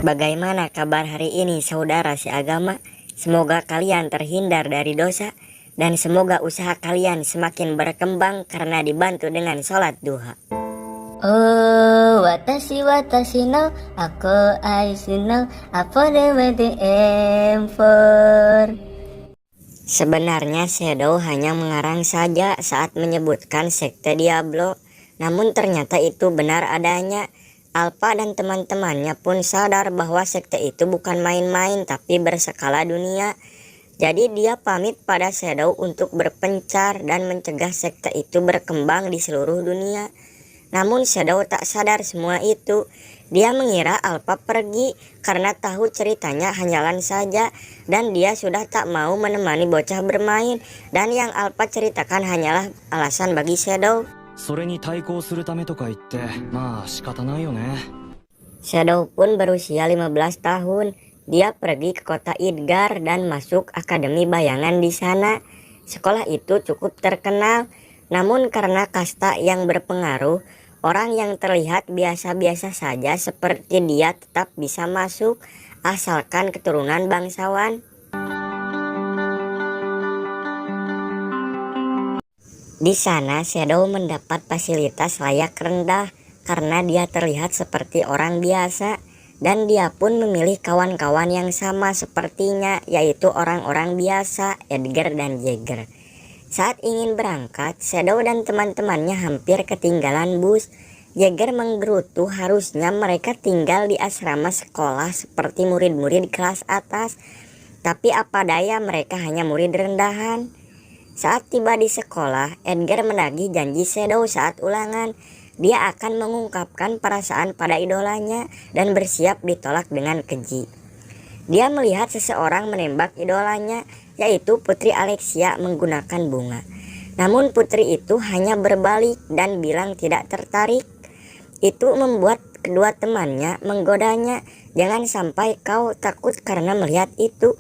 Bagaimana kabar hari ini saudara seagama? Semoga kalian terhindar dari dosa dan semoga usaha kalian semakin berkembang karena dibantu dengan sholat duha. Oh, watashi no ako aishi no apodewete M4. Sebenarnya Shadow hanya mengarang saja saat menyebutkan sekte Diablo, namun ternyata itu benar adanya. Alpha dan teman-temannya pun sadar bahwa sekte itu bukan main-main tapi berskala dunia. Jadi dia pamit pada Shadow untuk berpencar dan mencegah sekte itu berkembang di seluruh dunia. Namun Shadow tak sadar semua itu. Dia mengira Alpha pergi karena tahu ceritanya hanyalan saja dan dia sudah tak mau menemani bocah bermain, dan yang Alpha ceritakan hanyalah alasan bagi Shadow. Shadow pun berusia 15 tahun. Dia pergi ke kota Idgar dan masuk Akademi Bayangan di sana. Sekolah itu cukup terkenal, namun karena kasta yang berpengaruh, orang yang terlihat biasa-biasa saja seperti dia tetap bisa masuk asalkan keturunan bangsawan. Di sana Shadow mendapat fasilitas layak rendah karena dia terlihat seperti orang biasa, dan dia pun memilih kawan-kawan yang sama sepertinya, yaitu orang-orang biasa, Edgar dan Jagger. Saat ingin berangkat, Shadow dan teman-temannya hampir ketinggalan bus. Jagger menggerutu harusnya mereka tinggal di asrama sekolah seperti murid-murid kelas atas, tapi apa daya mereka hanya murid rendahan. Saat tiba di sekolah, Edgar menagih janji Shadow saat ulangan. Dia akan mengungkapkan perasaan pada idolanya dan bersiap ditolak dengan keji. Dia melihat seseorang menembak idolanya, yaitu Putri Alexia, menggunakan bunga. Namun putri itu hanya berbalik dan bilang tidak tertarik. Itu membuat kedua temannya menggodanya, "Jangan sampai kau takut karena melihat itu."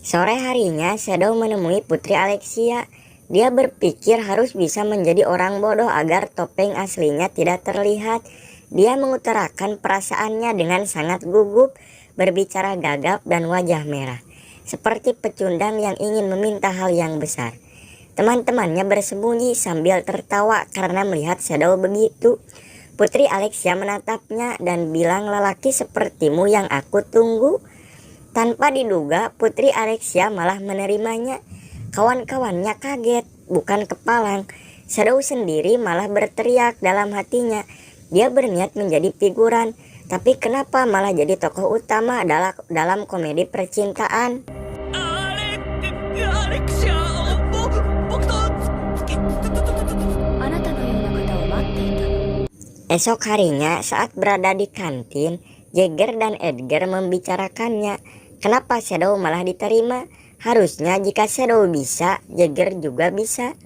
Sore harinya Shadow menemui Putri Alexia. Dia berpikir harus bisa menjadi orang bodoh agar topeng aslinya tidak terlihat. Dia mengutarakan perasaannya dengan sangat gugup, berbicara gagap dan wajah merah, seperti pecundang yang ingin meminta hal yang besar. Teman-temannya bersembunyi sambil tertawa karena melihat Shadow begitu. Putri Alexia menatapnya dan bilang, "Lelaki sepertimu yang aku tunggu." Tanpa diduga, Putri Alexia malah menerimanya. Kawan-kawannya kaget, bukan kepalang. Shadow sendiri malah berteriak dalam hatinya. Dia berniat menjadi figuran, tapi kenapa malah jadi tokoh utama dalam komedi percintaan? Esok harinya saat berada di kantin, Jagger dan Edgar membicarakannya. Kenapa Shadow malah diterima? Harusnya jika Shadow bisa, Jagger juga bisa.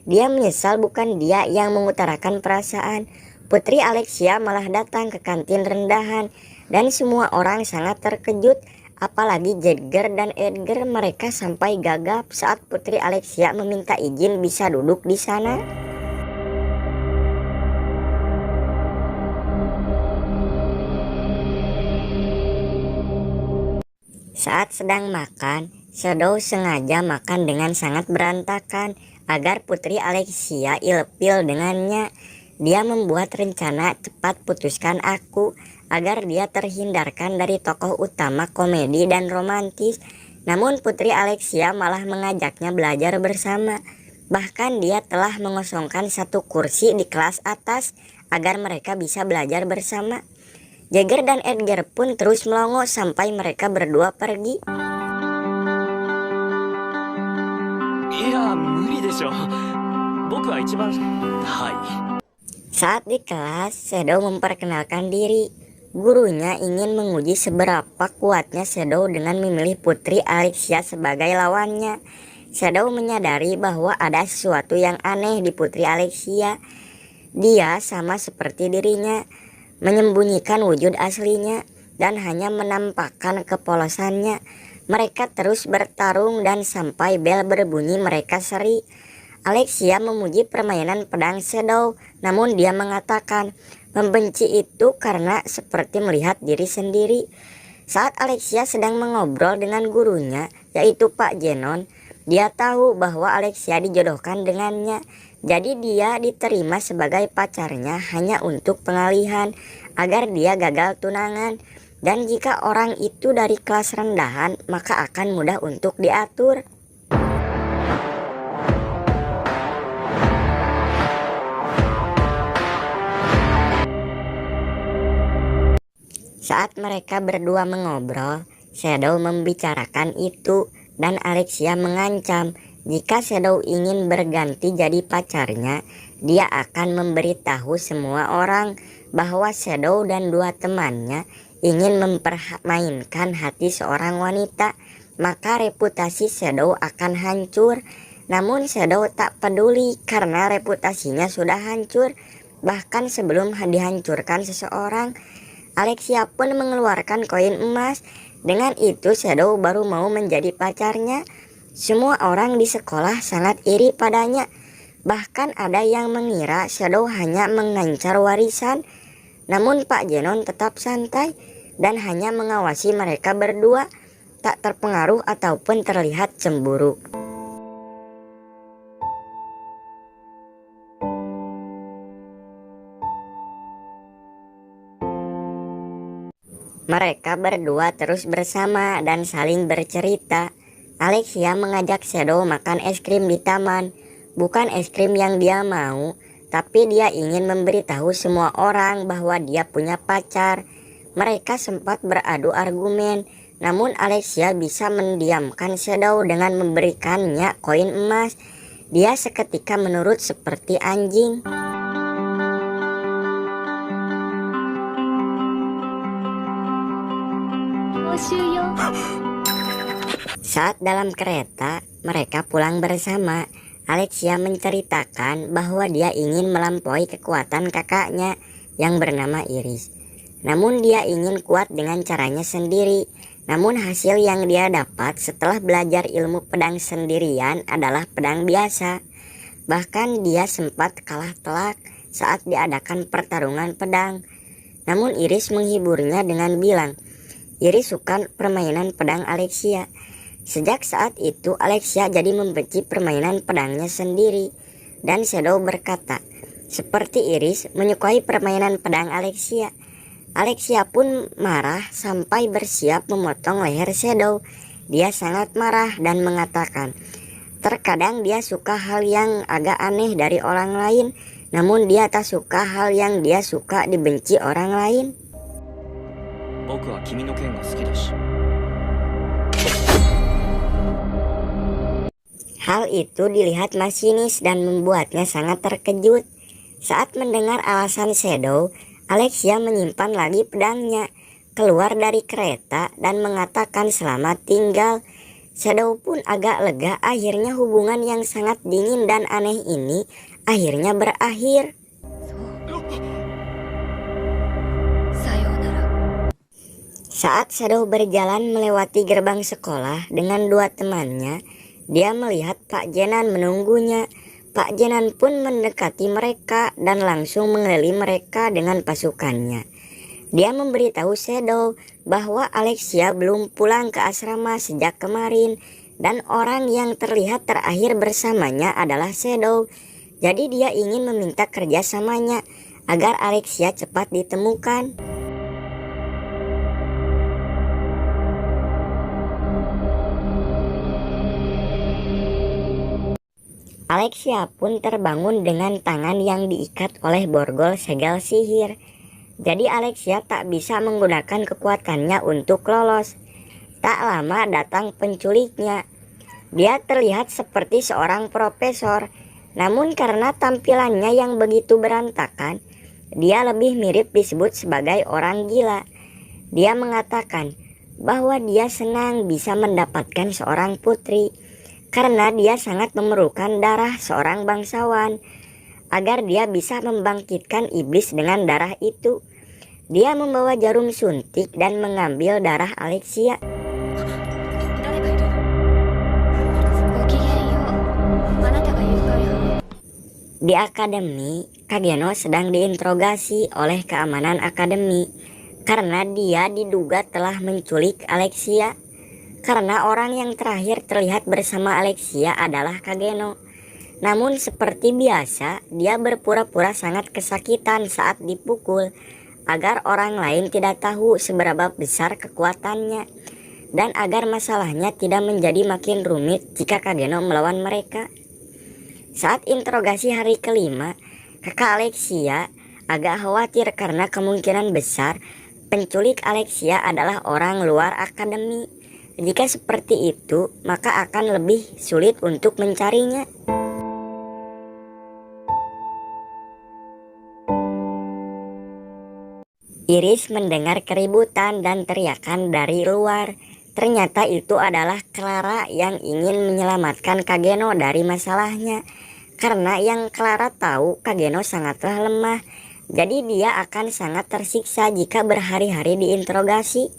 Dia menyesal bukan dia yang mengutarakan perasaan. Putri Alexia malah datang ke kantin rendahan dan semua orang sangat terkejut. Apalagi Jagger dan Edgar, mereka sampai gagap saat Putri Alexia meminta izin bisa duduk di sana. Saat sedang makan, Shadow sengaja makan dengan sangat berantakan agar Putri Alexia ilfil dengannya. Dia membuat rencana cepat putuskan aku agar dia terhindarkan dari tokoh utama komedi dan romantis. Namun Putri Alexia malah mengajaknya belajar bersama. Bahkan dia telah mengosongkan satu kursi di kelas atas agar mereka bisa belajar bersama. Jagger dan Edgar pun terus melongo sampai mereka berdua pergi. Saat di kelas, Shadow memperkenalkan diri. Gurunya ingin menguji seberapa kuatnya Shadow dengan memilih Putri Alexia sebagai lawannya. Shadow menyadari bahwa ada sesuatu yang aneh di Putri Alexia. Dia sama seperti dirinya, menyembunyikan wujud aslinya dan hanya menampakkan kepolosannya. Mereka terus bertarung dan sampai bel berbunyi mereka seri. Alexia memuji permainan pedang Shadow, namun dia mengatakan membenci itu karena seperti melihat diri sendiri. Saat Alexia sedang mengobrol dengan gurunya, yaitu Pak Zenon, dia tahu bahwa Alexia dijodohkan dengannya. Jadi dia diterima sebagai pacarnya hanya untuk pengalihan agar dia gagal tunangan. Dan jika orang itu dari kelas rendahan, maka akan mudah untuk diatur. Saat mereka berdua mengobrol, Shadow membicarakan itu dan Alexia mengancam jika Shadow ingin berganti jadi pacarnya, dia akan memberitahu semua orang bahwa Shadow dan dua temannya ingin mempermainkan hati seorang wanita, maka reputasi Shadow akan hancur. Namun Shadow tak peduli karena reputasinya sudah hancur. Bahkan sebelum dihancurkan seseorang, Alexia pun mengeluarkan koin emas. Dengan itu Shadow baru mau menjadi pacarnya. Semua orang di sekolah sangat iri padanya. Bahkan ada yang mengira Shadow hanya mengancar warisan. Namun Pak Zenon tetap santai dan hanya mengawasi mereka berdua, tak terpengaruh ataupun terlihat cemburu. Mereka berdua terus bersama dan saling bercerita. Alexia mengajak Shadow makan es krim di taman. Bukan es krim yang dia mau, tapi dia ingin memberitahu semua orang bahwa dia punya pacar. Mereka sempat beradu argumen, namun Alexia bisa mendiamkan Shadow dengan memberikannya koin emas. Dia seketika menurut seperti anjing. Saat dalam kereta, mereka pulang bersama. Alexia menceritakan bahwa dia ingin melampaui kekuatan kakaknya yang bernama Iris. Namun dia ingin kuat dengan caranya sendiri. Namun hasil yang dia dapat setelah belajar ilmu pedang sendirian adalah pedang biasa. Bahkan dia sempat kalah telak saat diadakan pertarungan pedang. Namun Iris menghiburnya dengan bilang, Iris suka permainan pedang Alexia. Sejak saat itu Alexia jadi membenci permainan pedangnya sendiri. Dan Shadow berkata, seperti Iris menyukai permainan pedang Alexia. Alexia pun marah sampai bersiap memotong leher Shadow. Dia sangat marah dan mengatakan, terkadang dia suka hal yang agak aneh dari orang lain, namun dia tak suka hal yang dia suka dibenci orang lain. Hal itu dilihat masinis dan membuatnya sangat terkejut. Saat mendengar alasan Shadow, Alexia menyimpan lagi pedangnya, keluar dari kereta dan mengatakan selamat tinggal. Shadow pun agak lega, akhirnya hubungan yang sangat dingin dan aneh ini akhirnya berakhir. Saat Shadow berjalan melewati gerbang sekolah dengan dua temannya, dia melihat Pak Zenon menunggunya. Pak Zenon pun mendekati mereka dan langsung mengelilingi mereka dengan pasukannya. Dia memberitahu Shadow bahwa Alexia belum pulang ke asrama sejak kemarin dan orang yang terlihat terakhir bersamanya adalah Shadow. Jadi dia ingin meminta kerjasamanya agar Alexia cepat ditemukan. Alexia pun terbangun dengan tangan yang diikat oleh borgol segel sihir. Jadi Alexia tak bisa menggunakan kekuatannya untuk lolos. Tak lama datang penculiknya. Dia terlihat seperti seorang profesor, namun karena tampilannya yang begitu berantakan, dia lebih mirip disebut sebagai orang gila. Dia mengatakan bahwa dia senang bisa mendapatkan seorang putri, karena dia sangat memerlukan darah seorang bangsawan, agar dia bisa membangkitkan iblis dengan darah itu. Dia membawa jarum suntik dan mengambil darah Alexia. Di akademi, Kageno sedang diinterogasi oleh keamanan akademi karena dia diduga telah menculik Alexia. Karena orang yang terakhir terlihat bersama Alexia adalah Kageno. Namun seperti biasa, dia berpura-pura sangat kesakitan saat dipukul agar orang lain tidak tahu seberapa besar kekuatannya dan agar masalahnya tidak menjadi makin rumit jika Kageno melawan mereka. Saat interogasi hari kelima, kakak Alexia agak khawatir karena kemungkinan besar penculik Alexia adalah orang luar akademi. Jika seperti itu, maka akan lebih sulit untuk mencarinya. Iris mendengar keributan dan teriakan dari luar. Ternyata itu adalah Clara yang ingin menyelamatkan Kageno dari masalahnya. Karena yang Clara tahu Kageno sangatlah lemah. Jadi dia akan sangat tersiksa jika berhari-hari diinterogasi.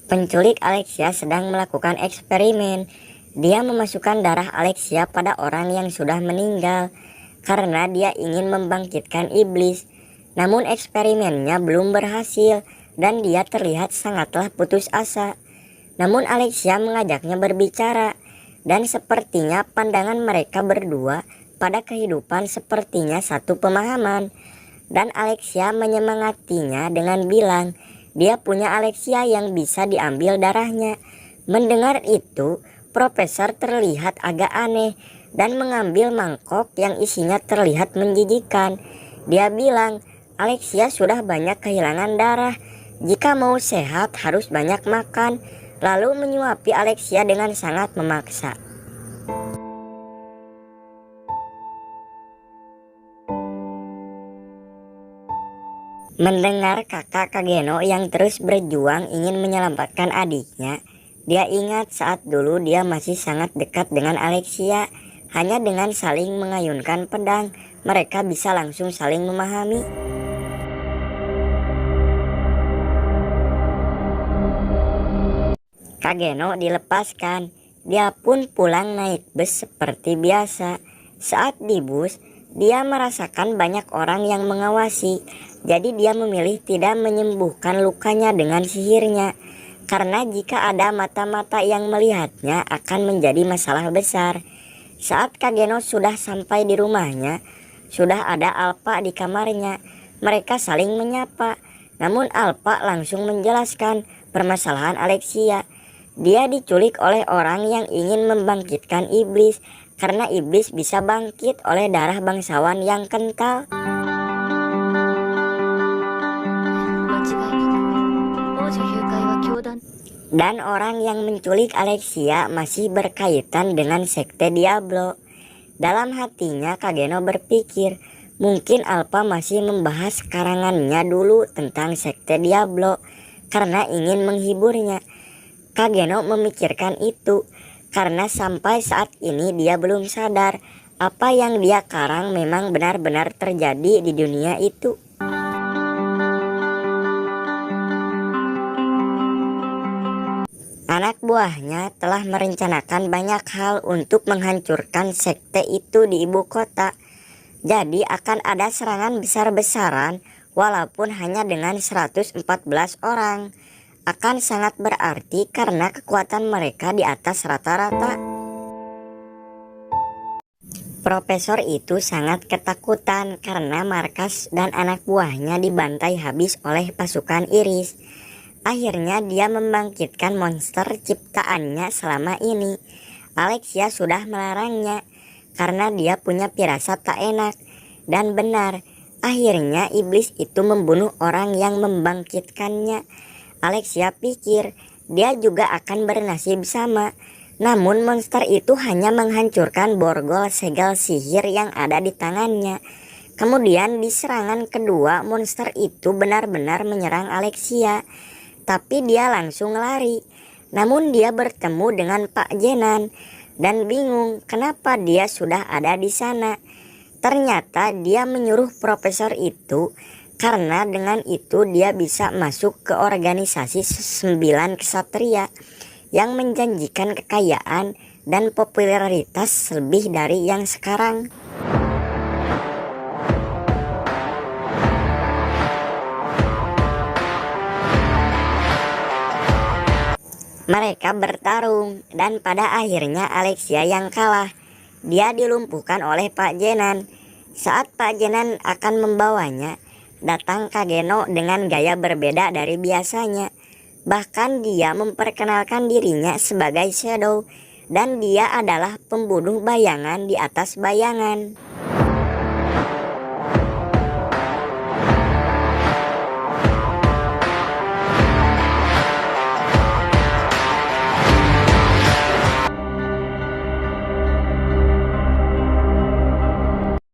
Penculik Alexia sedang melakukan eksperimen. Dia memasukkan darah Alexia pada orang yang sudah meninggal karena dia ingin membangkitkan iblis. Namun eksperimennya belum berhasil dan dia terlihat sangatlah putus asa. Namun Alexia mengajaknya berbicara dan sepertinya pandangan mereka berdua pada kehidupan sepertinya satu pemahaman. Dan Alexia menyemangatinya dengan bilang dia punya Alexia yang bisa diambil darahnya. Mendengar itu, Profesor terlihat agak aneh dan mengambil mangkok yang isinya terlihat menjijikan. Dia bilang, Alexia sudah banyak kehilangan darah. Jika mau sehat harus banyak makan. Lalu menyuapi Alexia dengan sangat memaksa. Mendengar kakak Kageno yang terus berjuang ingin menyelamatkan adiknya, dia ingat saat dulu dia masih sangat dekat dengan Alexia. Hanya dengan saling mengayunkan pedang, mereka bisa langsung saling memahami. Kageno dilepaskan, dia pun pulang naik bus seperti biasa. Saat di bus, dia merasakan banyak orang yang mengawasi. Jadi dia memilih tidak menyembuhkan lukanya dengan sihirnya. Karena jika ada mata-mata yang melihatnya akan menjadi masalah besar. Saat Kageno sudah sampai di rumahnya, sudah ada Alpa di kamarnya. Mereka saling menyapa. Namun Alpa langsung menjelaskan permasalahan Alexia. Dia diculik oleh orang yang ingin membangkitkan iblis. Karena iblis bisa bangkit oleh darah bangsawan yang kental. Dan orang yang menculik Alexia masih berkaitan dengan sekte Diablo. Dalam hatinya Kageno berpikir, mungkin Alpa masih membahas karangannya dulu tentang sekte Diablo karena ingin menghiburnya. Kageno memikirkan itu karena sampai saat ini dia belum sadar apa yang dia karang memang benar-benar terjadi di dunia itu. Anak buahnya telah merencanakan banyak hal untuk menghancurkan sekte itu di ibu kota. Jadi akan ada serangan besar-besaran walaupun hanya dengan 114 orang. Akan sangat berarti karena kekuatan mereka di atas rata-rata. Profesor itu sangat ketakutan karena markas dan anak buahnya dibantai habis oleh pasukan Iris. Akhirnya dia membangkitkan monster ciptaannya selama ini. Alexia sudah melarangnya karena dia punya firasat tak enak. Dan benar, akhirnya iblis itu membunuh orang yang membangkitkannya. Alexia pikir dia juga akan bernasib sama. Namun monster itu hanya menghancurkan borgol segel sihir yang ada di tangannya. Kemudian di serangan kedua monster itu benar-benar menyerang Alexia. Tapi dia langsung lari. Namun dia bertemu dengan Pak Jenan dan bingung kenapa dia sudah ada di sana. Ternyata dia menyuruh profesor itu karena dengan itu dia bisa masuk ke organisasi 9 kesatria yang menjanjikan kekayaan dan popularitas lebih dari yang sekarang. Mereka bertarung dan pada akhirnya Alexia yang kalah. Dia dilumpuhkan oleh Pak Jenan. Saat Pak Jenan akan membawanya, datang Kageno dengan gaya berbeda dari biasanya. Bahkan dia memperkenalkan dirinya sebagai Shadow dan dia adalah pembunuh bayangan di atas bayangan.